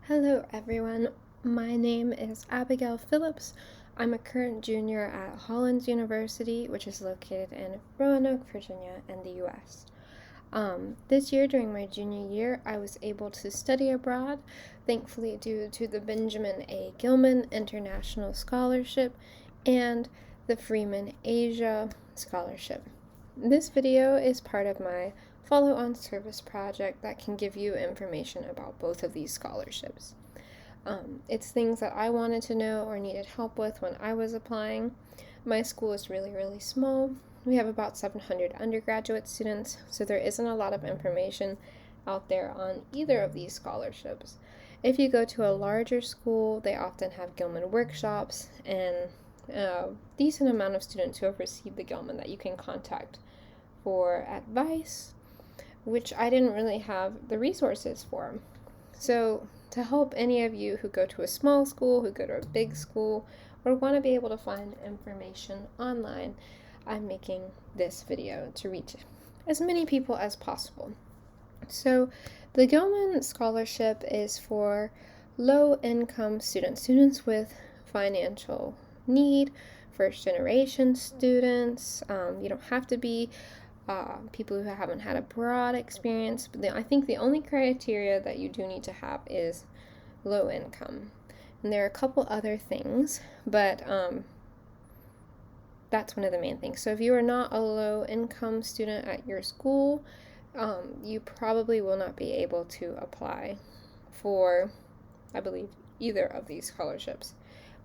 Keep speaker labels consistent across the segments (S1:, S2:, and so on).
S1: Hello everyone, my name is Abigail Phillips. I'm a current junior at Hollins University, which is located in Roanoke, Virginia, in the US. This year, during my junior year, I was able to study abroad, thankfully due to the Benjamin A. Gilman International Scholarship and the Freeman Asia Scholarship. This video is part of my follow-on service project that can give you information about both of these scholarships. It's things that I wanted to know or needed help with when I was applying. My school is really small. We have about 700 undergraduate students, so there isn't a lot of information out there on either of these scholarships. If you go to a larger school, they often have Gilman workshops and a decent amount of students who have received the Gilman that you can contact for advice, which I didn't really have the resources for. So to help any of you who go to a small school, who go to a big school, or want to be able to find information online, I'm making this video to reach as many people as possible. So the Gilman Scholarship is for low-income students with financial need, first-generation students. You don't have to be people who haven't had a broad experience, but I think the only criteria that you do need to have is low income. And there are a couple other things, but that's one of the main things. So if you are not a low income student at your school, you probably will not be able to apply for, I believe, either of these scholarships.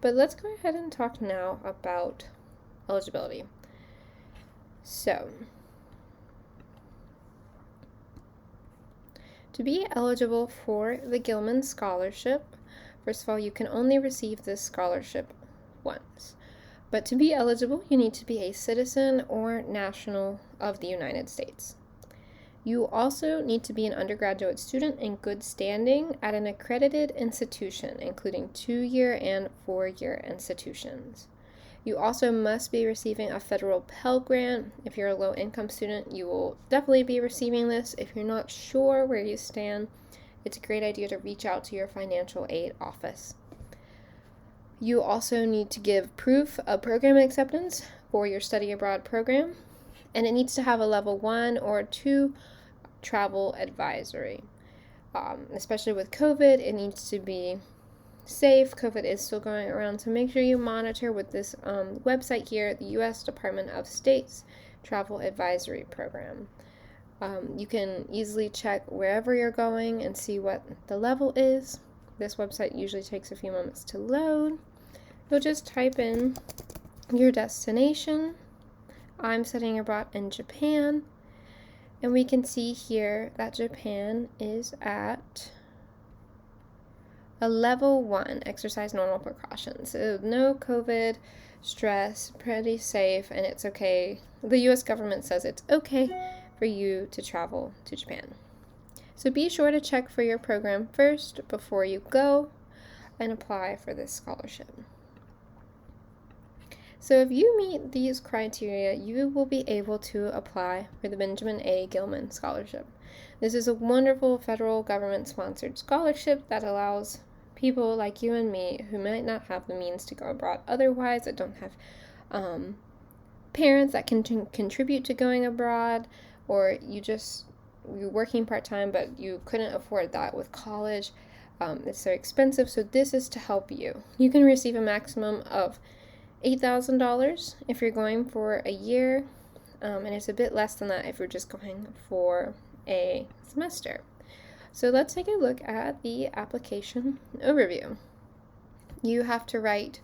S1: But let's go ahead and talk now about eligibility. So, to be eligible for the Gilman Scholarship, first of all, you can only receive this scholarship once. But to be eligible, you need to be a citizen or national of the United States. You also need to be an undergraduate student in good standing at an accredited institution, including 2-year and 4-year institutions. You also must be receiving a federal Pell Grant. If you're a low-income student, you will definitely be receiving this. If you're not sure where you stand, it's a great idea to reach out to your financial aid office. You also need to give proof of program acceptance for your study abroad program, and it needs to have a level 1 or 2 travel advisory. Especially with COVID, it needs to be safe. COVID is still going around, so make sure you monitor with this website here, the U.S. Department of State's Travel Advisory Program. You can easily check wherever you're going and see what the level is. This website usually takes a few moments to load. You'll just type in your destination. I'm studying abroad in Japan, and we can see here that Japan is at a level 1, exercise normal precautions. So no COVID stress, pretty safe, and it's okay. The U.S. government says it's okay for you to travel to Japan. So be sure to check for your program first before you go and apply for this scholarship. So if you meet these criteria, you will be able to apply for the Benjamin A. Gilman Scholarship. This is a wonderful federal government-sponsored scholarship that allows people like you and me who might not have the means to go abroad otherwise, that don't have parents that can contribute to going abroad, or you're working part-time but you couldn't afford that with college. It's so expensive, so this is to help you. You can receive a maximum of $8,000 if you're going for a year, and it's a bit less than that if you're just going for a semester. So let's take a look at the application overview. You have to write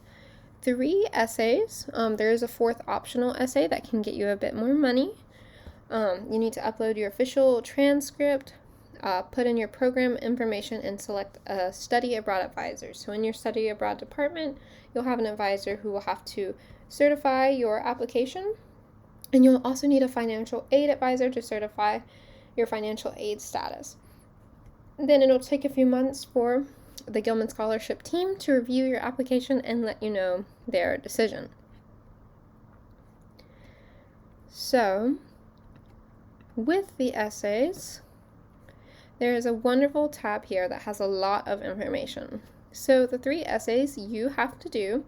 S1: 3 essays. There is a 4th optional essay that can get you a bit more money. You need to upload your official transcript, put in your program information, and select a study abroad advisor. So in your study abroad department, you'll have an advisor who will have to certify your application, and you'll also need a financial aid advisor to certify your financial aid status. Then it'll take a few months for the Gilman Scholarship team to review your application and let you know their decision. So, with the essays, There is a wonderful tab here that has a lot of information. So the 3 essays you have to do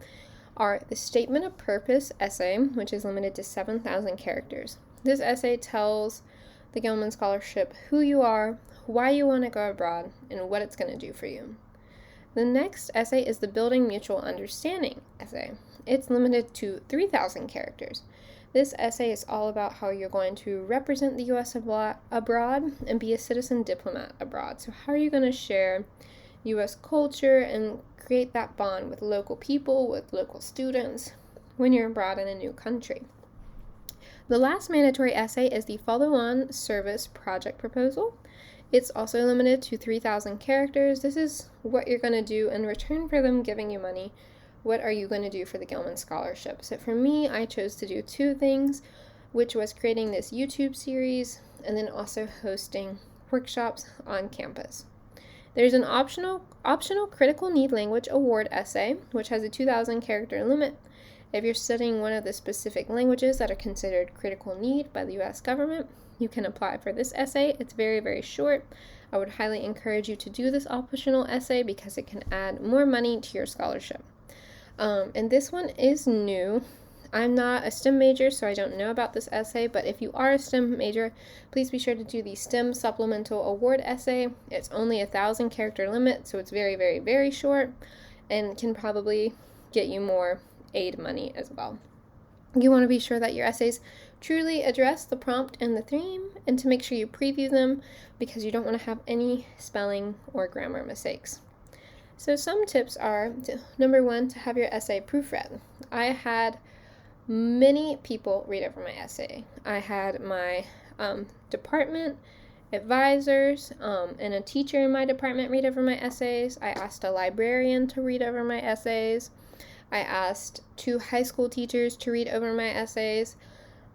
S1: are the Statement of Purpose essay, which is limited to 7,000 characters. This essay tells the Gilman Scholarship who you are, why you want to go abroad, and what it's going to do for you. The next essay is the Building Mutual Understanding essay. It's limited to 3,000 characters. This essay is all about how you're going to represent the U.S. abroad and be a citizen diplomat abroad. So how are you going to share U.S. culture and create that bond with local people, with local students, when you're abroad in a new country? The last mandatory essay is the Follow-on Service Project Proposal. It's also limited to 3,000 characters. This is what you're going to do in return for them giving you money. What are you going to do for the Gilman Scholarship? So for me, I chose to do 2 things, which was creating this YouTube series and then also hosting workshops on campus. There's an optional critical need language award essay, which has a 2,000 character limit. If you're studying one of the specific languages that are considered critical need by the U.S. government, you can apply for this essay. It's very, very short. I would highly encourage you to do this optional essay because it can add more money to your scholarship. And this one is new. I'm not a STEM major, so I don't know about this essay, but if you are a STEM major, please be sure to do the STEM Supplemental Award essay. It's only 1,000 character limit, so it's very, very, very short and can probably get you more aid money as well. You want to be sure that your essays truly address the prompt and the theme, and to make sure you preview them because you don't want to have any spelling or grammar mistakes. So some tips are, number 1, to have your essay proofread. I had many people read over my essay. I had my department advisors and a teacher in my department read over my essays. I asked a librarian to read over my essays. I asked 2 high school teachers to read over my essays.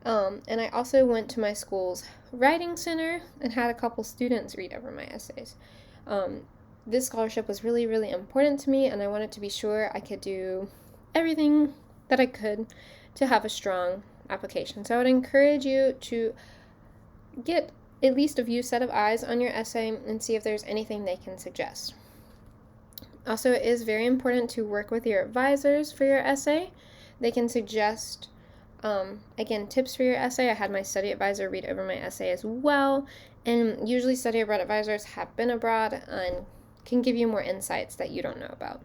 S1: And I also went to my school's writing center and had a couple students read over my essays. This scholarship was really, really important to me, and I wanted to be sure I could do everything that I could to have a strong application. So I would encourage you to get at least a few set of eyes on your essay and see if there's anything they can suggest. Also, it is very important to work with your advisors for your essay. They can suggest, again, tips for your essay. I had my study advisor read over my essay as well, and usually study abroad advisors have been abroad and can give you more insights that you don't know about.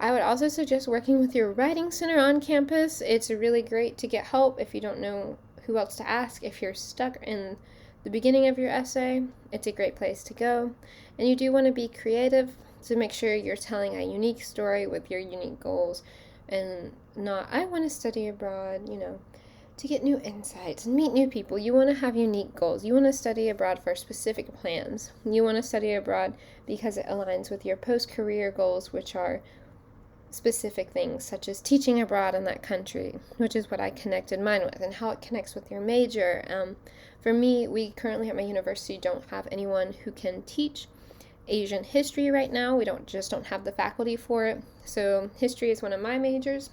S1: I would also suggest working with your writing center on campus. It's really great to get help if you don't know who else to ask. If you're stuck in the beginning of your essay, it's a great place to go. And you do want to be creative to make sure you're telling a unique story with your unique goals and not, I want to study abroad, to get new insights and meet new people. You want to have unique goals. You want to study abroad for specific plans. You want to study abroad because it aligns with your post-career goals, which are specific things such as teaching abroad in that country, which is what I connected mine with, and how it connects with your major. For me, we currently at my university don't have anyone who can teach Asian history right now. We don't have the faculty for it. So history is one of my majors.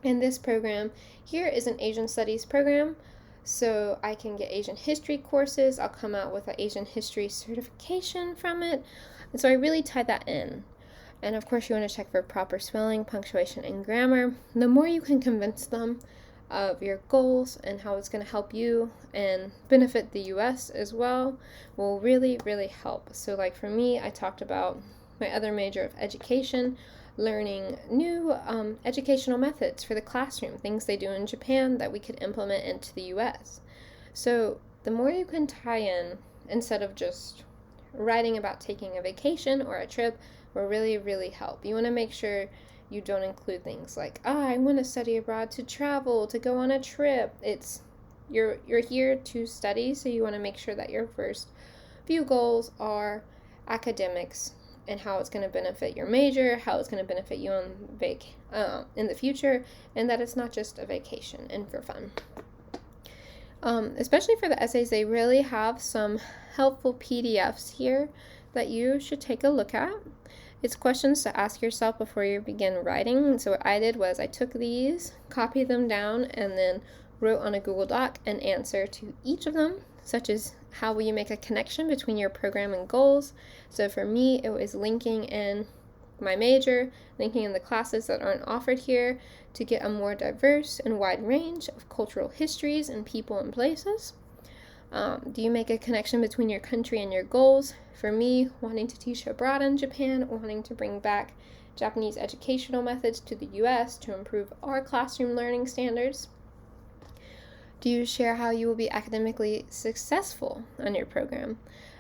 S1: And this program here is an Asian Studies program, so I can get Asian history courses. I'll come out with an Asian history certification from it, and so I really tied that in. And of course, you want to check for proper spelling, punctuation, and grammar. The more you can convince them of your goals and how it's going to help you and benefit the U.S. as well will really, really help. So like for me, I talked about my other major of education, learning new educational methods for the classroom, things they do in Japan that we could implement into the U.S. So the more you can tie in, instead of just writing about taking a vacation or a trip, will really, really help. You want to make sure you don't include things like, I want to study abroad to travel, to go on a trip. You're here to study, so you want to make sure that your first few goals are academics and how it's going to benefit your major, how it's going to benefit you in the future, and that it's not just a vacation and for fun. Especially for the essays, they really have some helpful PDFs here that you should take a look at. It's questions to ask yourself before you begin writing. And so what I did was I took these, copied them down, and then wrote on a Google Doc an answer to each of them, such as how will you make a connection between your program and goals? So for me, it was linking in my major, linking in the classes that aren't offered here to get a more diverse and wide range of cultural histories and people and places. Do you make a connection between your country and your goals? For me, wanting to teach abroad in Japan, wanting to bring back Japanese educational methods to the US to improve our classroom learning standards. Do you share how you will be academically successful on your program?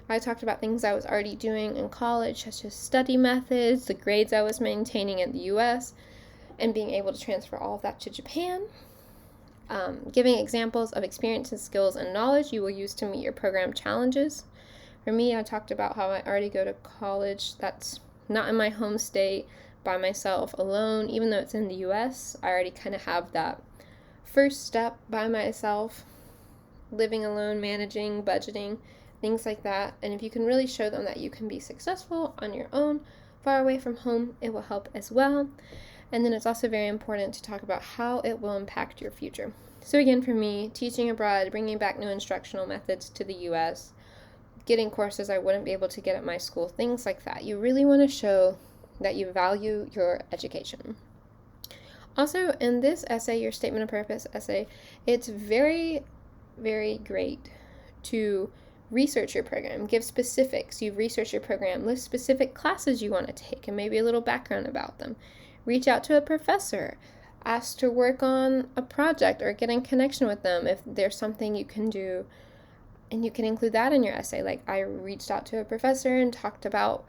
S1: I talked about things I was already doing in college, such as study methods, the grades I was maintaining in the US, and being able to transfer all of that to Japan. Giving examples of experiences, skills, and knowledge you will use to meet your program challenges. For me, I talked about how I already go to college that's not in my home state, by myself, alone. Even though it's in the US, I already kind of have that first step by myself, living alone, managing, budgeting, things like that. And if you can really show them that you can be successful on your own, far away from home, it will help as well. And then it's also very important to talk about how it will impact your future. So again, for me, teaching abroad, bringing back new instructional methods to the US, getting courses I wouldn't be able to get at my school, things like that. You really want to show that you value your education. Also, in this essay, your statement of purpose essay, it's very, very great to research your program, give specifics. You've researched your program, list specific classes you want to take, and maybe a little background about them. Reach out to a professor, ask to work on a project or get in connection with them if there's something you can do, and you can include that in your essay. Like, I reached out to a professor and talked about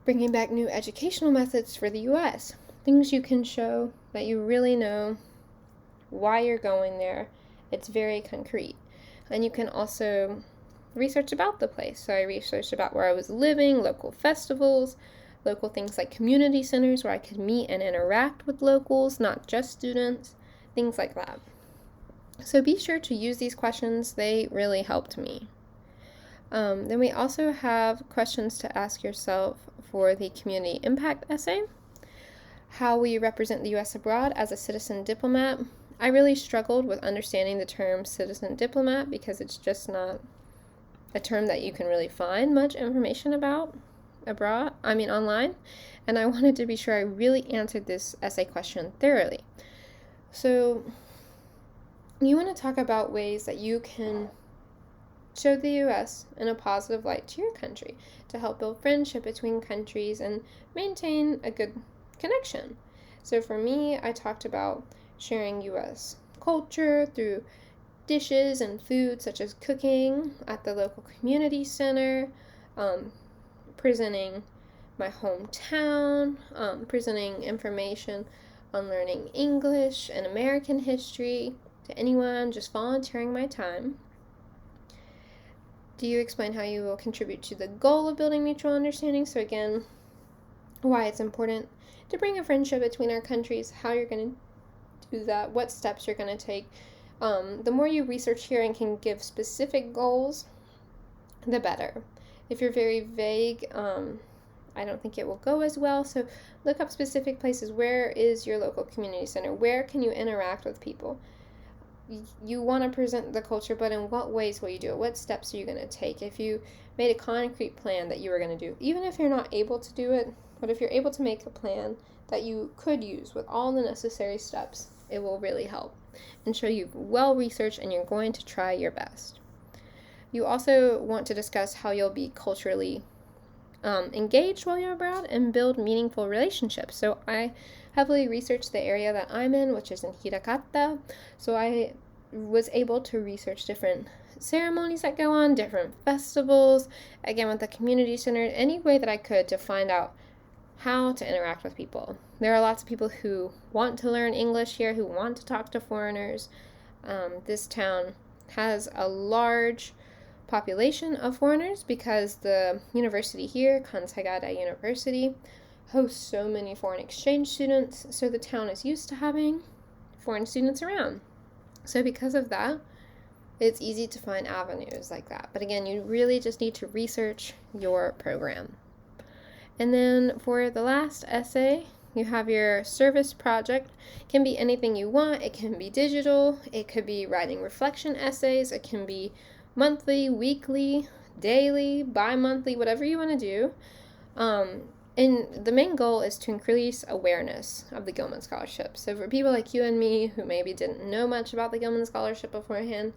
S1: bringing back new educational methods for the US. Things you can show that you really know why you're going there. It's very concrete. And you can also research about the place. So I researched about where I was living, local festivals, local things like community centers where I could meet and interact with locals, not just students, things like that. So be sure to use these questions. They really helped me. Then we also have questions to ask yourself for the community impact essay. How will you represent the U.S. abroad as a citizen diplomat? I really struggled with understanding the term citizen diplomat because it's just not a term that you can really find much information about online, and I wanted to be sure I really answered this essay question thoroughly. So you want to talk about ways that you can show the U.S. in a positive light to your country to help build friendship between countries and maintain a good connection. So for me, I talked about sharing U.S. culture through dishes and food such as cooking at the local community center, presenting my hometown, presenting information on learning English and American history to anyone, just volunteering my time. Do you explain how you will contribute to the goal of building mutual understanding? So again, why it's important to bring a friendship between our countries, how you're going to do that, what steps you're going to take. The more you research here and can give specific goals, the better. If you're very vague, I don't think it will go as well. So look up specific places. Where is your local community center? Where can you interact with people? You want to present the culture, but in what ways will you do it? What steps are you going to take? If you made a concrete plan that you were going to do, even if you're not able to do it, but if you're able to make a plan that you could use with all the necessary steps, it will really help and show you've well researched and you're going to try your best. You also want to discuss how you'll be culturally engaged while you're abroad and build meaningful relationships. So I heavily researched the area that I'm in, which is in Hirakata. So I was able to research different ceremonies that go on, different festivals, again with the community center, any way that I could to find out how to interact with people. There are lots of people who want to learn English here, who want to talk to foreigners. This town has a large population of foreigners because the university here, Kansai University, hosts so many foreign exchange students, so the town is used to having foreign students around. So because of that, it's easy to find avenues like that. But again, you really just need to research your program. And then for the last essay, you have your service project. It can be anything you want. It can be digital. It could be writing reflection essays. It can be monthly, weekly, daily, bi-monthly, whatever you want to do. And the main goal is to increase awareness of the Gilman Scholarship. So for people like you and me who maybe didn't know much about the Gilman Scholarship beforehand,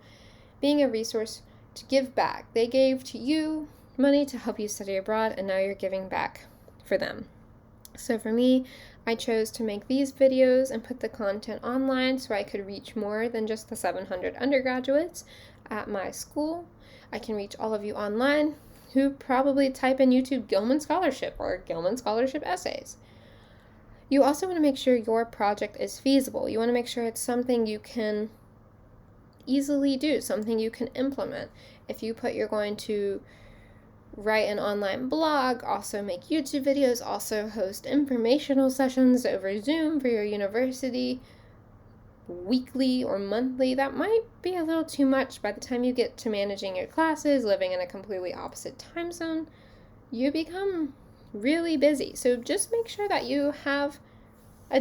S1: being a resource to give back. They gave to you money to help you study abroad, and now you're giving back for them. So for me, I chose to make these videos and put the content online so I could reach more than just the 700 undergraduates at my school. I can reach all of you online who probably type in YouTube Gilman Scholarship or Gilman Scholarship Essays. You also want to make sure your project is feasible. You want to make sure it's something you can easily do, something you can implement. If you put you're going to write an online blog, also make YouTube videos, also host informational sessions over Zoom for your university, weekly or monthly, that might be a little too much. By the time you get to managing your classes, living in a completely opposite time zone, you become really busy. So just make sure that you have a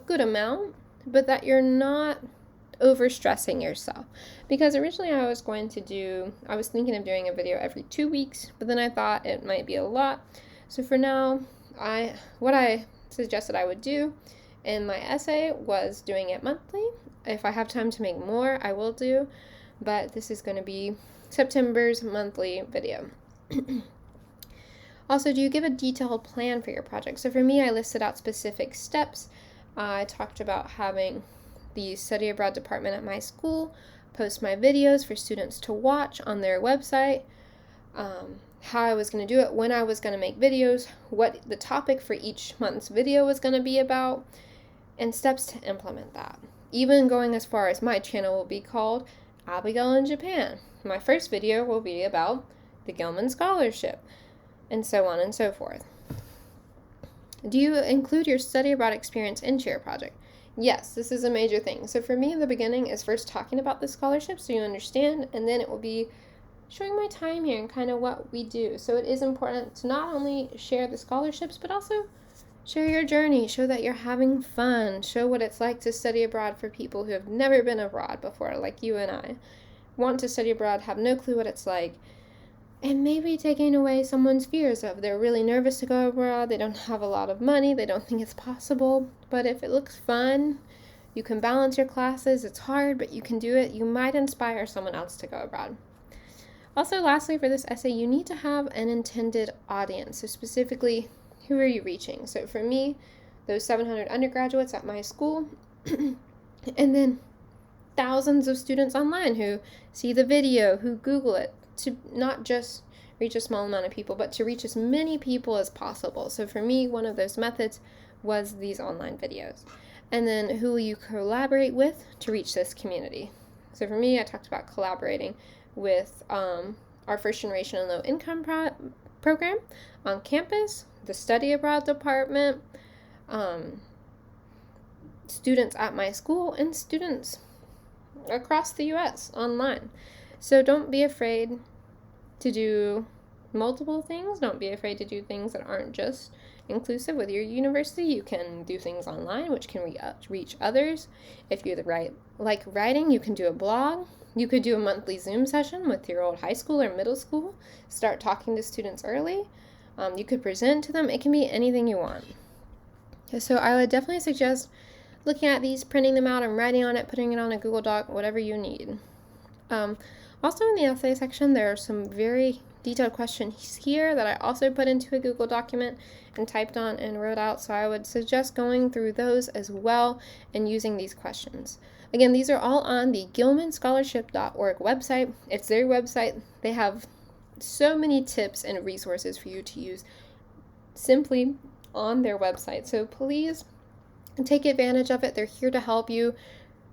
S1: good amount, but that you're not overstressing yourself. Because originally I was thinking of doing a video every 2 weeks, but then I thought it might be a lot. So for now, what I suggested I would do in my essay was doing it monthly. If I have time to make more, I will do, but this is going to be September's monthly video. Also, do you give a detailed plan for your project? So for me, I listed out specific steps. I talked about having the study abroad department at my school post my videos for students to watch on their website, how I was going to do it, when I was going to make videos, what the topic for each month's video was going to be about, and steps to implement that. Even going as far as my channel will be called Abigail in Japan. My first video will be about the Gilman Scholarship, and so on and so forth. Do you include your study abroad experience into your project? Yes, this is a major thing. So for me, in the beginning is first talking about the scholarship so you understand, and then it will be showing my time here and kind of what we do. So it is important to not only share the scholarships, but also share your journey, show that you're having fun, show what it's like to study abroad for people who have never been abroad before, like you and I. Want to study abroad, have no clue what it's like, and maybe taking away someone's fears of they're really nervous to go abroad, they don't have a lot of money, they don't think it's possible, but if it looks fun, you can balance your classes, it's hard, but you can do it, you might inspire someone else to go abroad. Also, lastly, for this essay, you need to have an intended audience, so specifically, who are you reaching? So for me, those 700 undergraduates at my school, and then thousands of students online who see the video, who Google it, to not just reach a small amount of people, but to reach as many people as possible. So for me, one of those methods was these online videos. And then who will you collaborate with to reach this community? So for me, I talked about collaborating with our first generation and low income program on campus, the study abroad department, students at my school, and students across the U.S. online. So don't be afraid to do multiple things. Don't be afraid to do things that aren't just inclusive with your university. You can do things online, which can reach others. If you like writing, you can do a blog. You could do a monthly Zoom session with your old high school or middle school. Start talking to students early. You could present to them. It can be anything you want. So I would definitely suggest looking at these, printing them out, and writing on it, putting it on a Google Doc, whatever you need. Also in the essay section, there are some very detailed questions here that I also put into a Google document and typed on and wrote out, so I would suggest going through those as well and using these questions. Again, these are all on the gilmanscholarship.org website. It's their website. They have so many tips and resources for you to use simply on their website, so please take advantage of it. They're here to help you.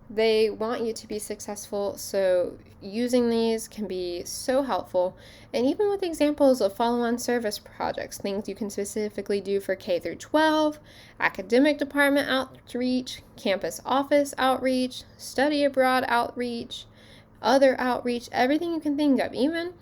S1: They want you to be successful, so using these can be so helpful. And even with examples of follow-on service projects, things you can specifically do for K through 12, academic department outreach, campus office outreach, study abroad outreach, other outreach, everything you can think of, even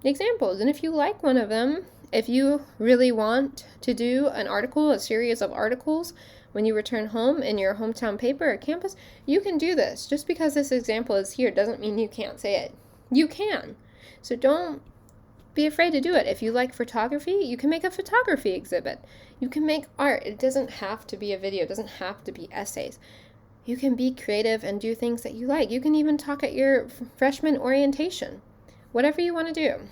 S1: examples. And if you like one of them, if you really want to do an article, a series of articles, when you return home in your hometown paper or campus, you can do this. Just because this example is here doesn't mean you can't say it. You can. So don't be afraid to do it. If you like photography, you can make a photography exhibit. You can make art. It doesn't have to be a video. It doesn't have to be essays. You can be creative and do things that you like. You can even talk at your freshman orientation. Whatever you want to do.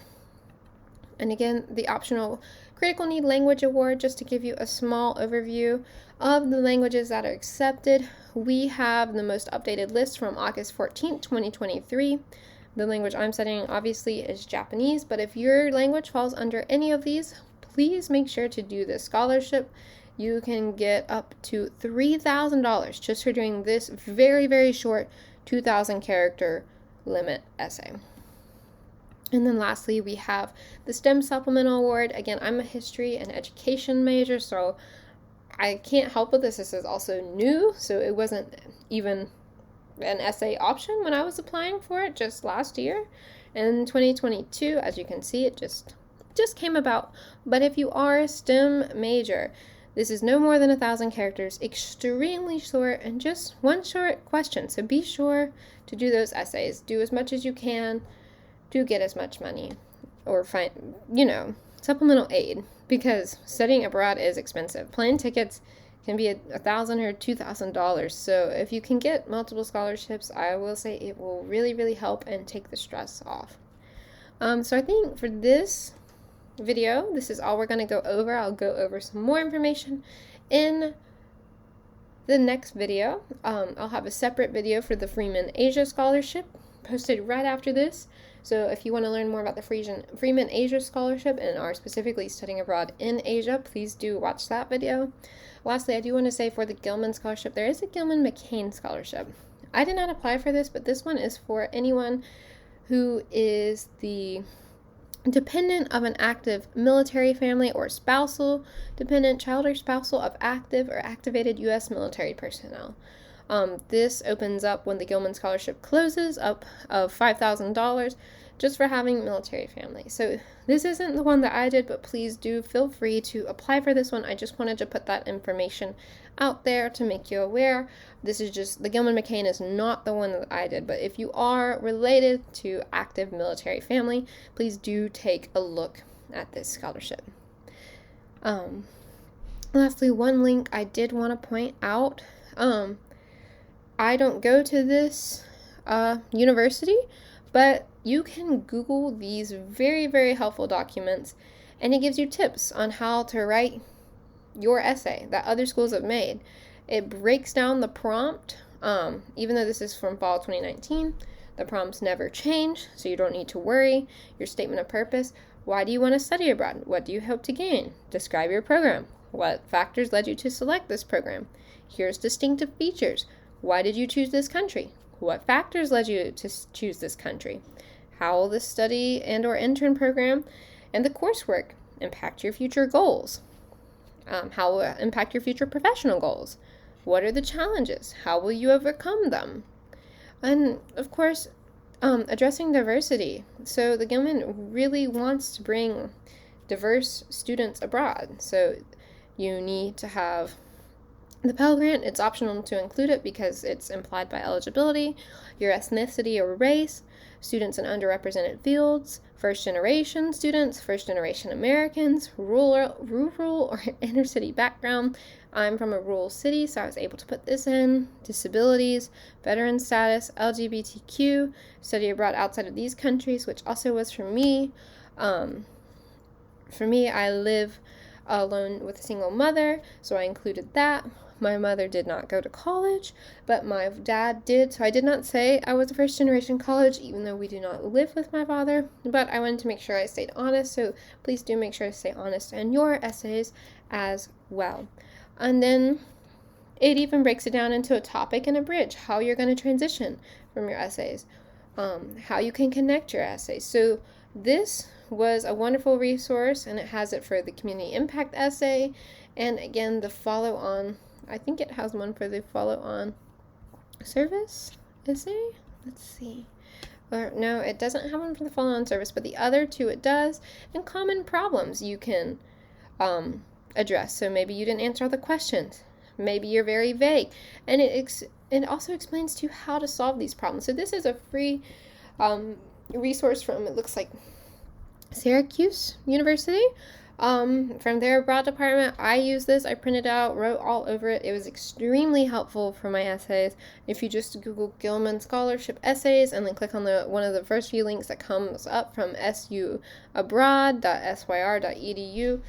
S1: And again, the optional Critical Need Language Award, just to give you a small overview of the languages that are accepted. We have the most updated list from August 14th, 2023. The language I'm studying obviously is Japanese, but if your language falls under any of these, please make sure to do this scholarship. You can get up to $3,000 just for doing this very, very short 2,000 character limit essay. And then lastly, we have the STEM Supplemental Award. Again, I'm a history and education major, so I can't help with this. This is also new, so it wasn't even an essay option when I was applying for it just last year. In 2022, as you can see, it just came about. But if you are a STEM major, this is no more than 1,000 characters, extremely short, and just one short question. So be sure to do those essays. Do as much as you can. Do get as much money or find, supplemental aid, because studying abroad is expensive. Plane tickets can be $1,000 or $2,000. So if you can get multiple scholarships, I will say it will really, really help and take the stress off. So I think for this video, this is all we're going to go over. I'll go over some more information in the next video. I'll have a separate video for the Freeman Asia Scholarship posted right after this. So if you want to learn more about the Freeman Asia Scholarship and are specifically studying abroad in Asia, please do watch that video. Lastly, I do want to say for the Gilman Scholarship, there is a Gilman McCain Scholarship. I did not apply for this, but this one is for anyone who is the dependent of an active military family or spousal dependent, child or spousal of active or activated U.S. military personnel. This opens up when the Gilman Scholarship closes up of $5,000 just for having military family. So this isn't the one that I did, but please do feel free to apply for this one. I just wanted to put that information out there to make you aware. This is just, the Gilman McCain is not the one that I did, but if you are related to active military family, please do take a look at this scholarship. Lastly, one link I did want to point out. I don't go to this university, but you can Google these very, very helpful documents, and it gives you tips on how to write your essay that other schools have made. It breaks down the prompt. Even though this is from fall 2019, the prompts never change, so you don't need to worry. Your statement of purpose. Why do you want to study abroad? What do you hope to gain? Describe your program. What factors led you to select this program? Here's distinctive features. Why did you choose this country? What factors led you to choose this country? How will the study and or intern program and the coursework impact your future goals? How will it impact your future professional goals? What are the challenges? How will you overcome them? And of course, addressing diversity. So the Gilman really wants to bring diverse students abroad. So you need to have the Pell Grant. It's optional to include it because it's implied by eligibility, your ethnicity or race, students in underrepresented fields, first-generation students, first-generation Americans, rural or inner-city background. I'm from a rural city, so I was able to put this in. Disabilities, veteran status, LGBTQ, study abroad outside of these countries, which also was for me. I live alone with a single mother, so I included that. My mother did not go to college, but my dad did, so I did not say I was a first-generation college, even though we do not live with my father, but I wanted to make sure I stayed honest, so please do make sure to stay honest in your essays as well. And then it even breaks it down into a topic and a bridge, how you're going to transition from your essays, how you can connect your essays. So this was a wonderful resource, and it has it for the community impact essay, and again, the follow-on. I think it has one for the follow-on service essay. Let's see. Or no, it doesn't have one for the follow-on service, but the other two it does. And common problems you can address. So maybe you didn't answer all the questions. Maybe you're very vague. And it also explains to you how to solve these problems. So this is a free resource from, it looks like, Syracuse University. From their abroad department. I used this. I printed out, wrote all over it. It was extremely helpful for my essays. If you just Google Gilman Scholarship Essays and then click on one of the first few links that comes up from suabroad.syr.edu,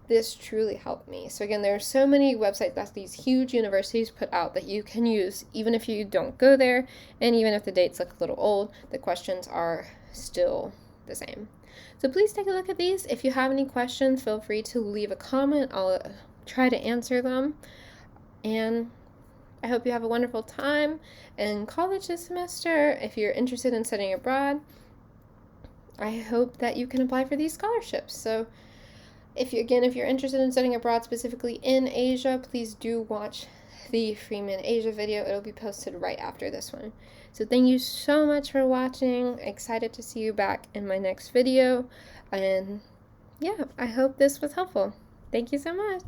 S1: this truly helped me. So again, there are so many websites that these huge universities put out that you can use even if you don't go there, and even if the dates look a little old, the questions are still the same. So please take a look at these. If you have any questions, feel free to leave a comment. I'll try to answer them. And I hope you have a wonderful time in college this semester. If you're interested in studying abroad, I hope that you can apply for these scholarships. So if you're interested in studying abroad, specifically in Asia, please do watch the Freeman Asia video. It'll be posted right after this one. So thank you so much for watching. Excited to see you back in my next video. And yeah, I hope this was helpful. Thank you so much.